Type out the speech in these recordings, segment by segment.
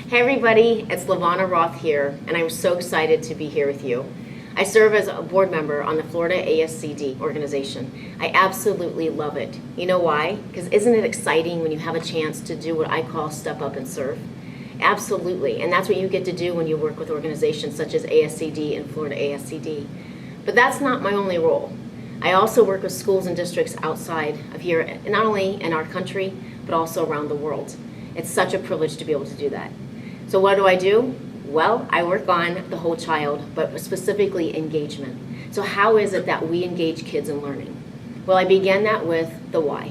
Hey everybody, it's LaVonna Roth here, and I'm so excited to be here with you. I serve as a board member on the Florida ASCD organization. I absolutely love it. You know why? Because isn't it exciting when you have a chance to do what I call step up and serve? Absolutely, and that's what you get to do when you work with organizations such as ASCD and Florida ASCD. But that's not my only role. I also work with schools and districts outside of here, not only in our country, but also around the world. It's such a privilege to be able to do that. So what do? Well, I work on the whole child, but specifically engagement. So how is it that we engage kids in learning? Well, I began that with the why.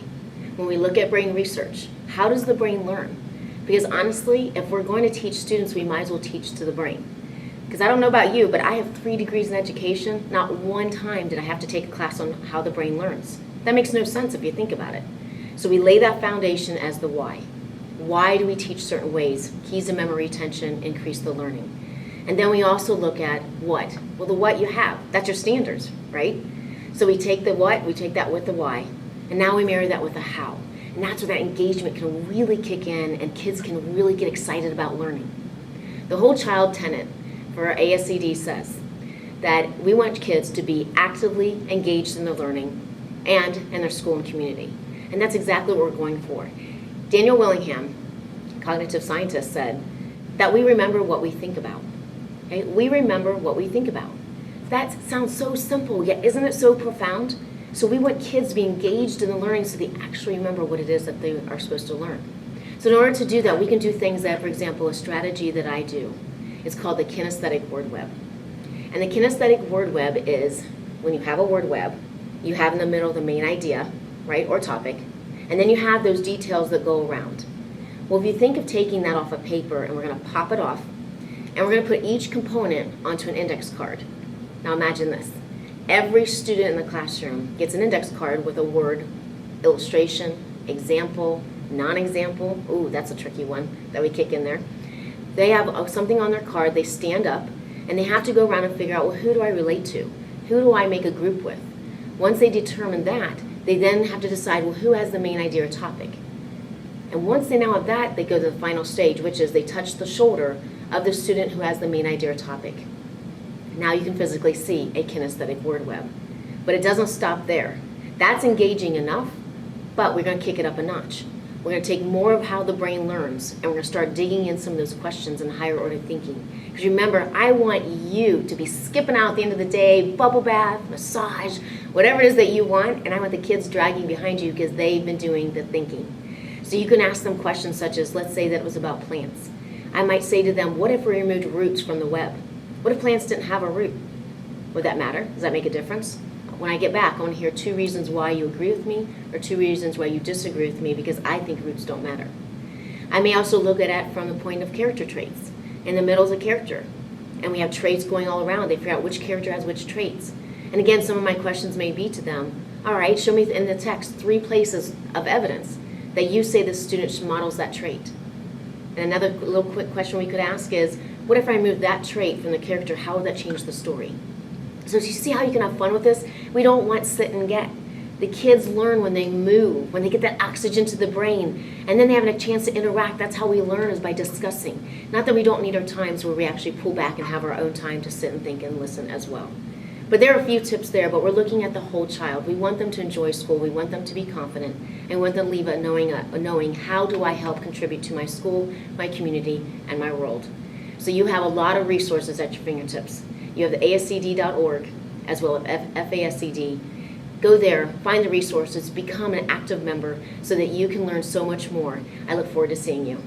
When we look at brain research, how does the brain learn? Because honestly, if we're going to teach students, we might as well teach to the brain. Because I don't know about you, but I have 3 degrees in education. Not one time did I have to take a class on how the brain learns. That makes no sense if you think about it. So we lay that foundation as the why. Why do we teach certain ways? Keys to memory retention, increase the learning. And then we also look at what. Well, the what you have, that's your standards, right? So we take the what, we take that with the why, and now we marry that with the how. And that's where that engagement can really kick in and kids can really get excited about learning. The whole child tenet for ASCD says that we want kids to be actively engaged in their learning and in their school and community. And that's exactly what we're going for. Daniel Willingham, cognitive scientist, said that we remember what we think about. Okay? We remember what we think about. That sounds so simple, yet isn't it so profound? So we want kids to be engaged in the learning so they actually remember what it is that they are supposed to learn. So in order to do that, we can do things that, for example, a strategy that I do is called the kinesthetic word web. And the kinesthetic word web is when you have a word web, you have in the middle the main idea, right, or topic, and then you have those details that go around. Well, if you think of taking that off a paper and we're going to pop it off, and we're going to put each component onto an index card. Now imagine this. Every student in the classroom gets an index card with a word, illustration, example, non-example. Ooh, that's a tricky one that we kick in there. They have something on their card, they stand up, and they have to go around and figure out, well, who do I relate to? Who do I make a group with? Once they determine that, they then have to decide, well, who has the main idea or topic? And once they now have that, they go to the final stage, which is they touch the shoulder of the student who has the main idea or topic. Now you can physically see a kinesthetic word web. But it doesn't stop there. That's engaging enough, but we're going to kick it up a notch. We're going to take more of how the brain learns, and we're going to start digging in some of those questions in higher order thinking. Because remember, I want you to be skipping out at the end of the day, bubble bath, massage, whatever it is that you want, and I want the kids dragging behind you because they've been doing the thinking. So you can ask them questions such as, let's say that it was about plants. I might say to them, what if we removed roots from the web? What if plants didn't have a root? Would that matter? Does that make a difference? When I get back, I want to hear 2 reasons why you agree with me or 2 reasons why you disagree with me, because I think roots don't matter. I may also look at it from the point of character traits. In the middle is a character, and we have traits going all around. They figure out which character has which traits. And again, some of my questions may be to them, all right, show me in the text 3 places of evidence that you say the student models that trait. And another little quick question we could ask is, what if I remove that trait from the character? How would that change the story? So you see how you can have fun with this? We don't want sit and get. The kids learn when they move, when they get that oxygen to the brain, and then they have a chance to interact. That's how we learn, is by discussing. Not that we don't need our times where we actually pull back and have our own time to sit and think and listen as well. But there are a few tips there, but we're looking at the whole child. We want them to enjoy school. We want them to be confident, and we want them to leave knowing how do I help contribute to my school, my community, and my world. So you have a lot of resources at your fingertips. You have the ASCD.org as well as FASCD. Go there, find the resources, become an active member so that you can learn so much more. I look forward to seeing you.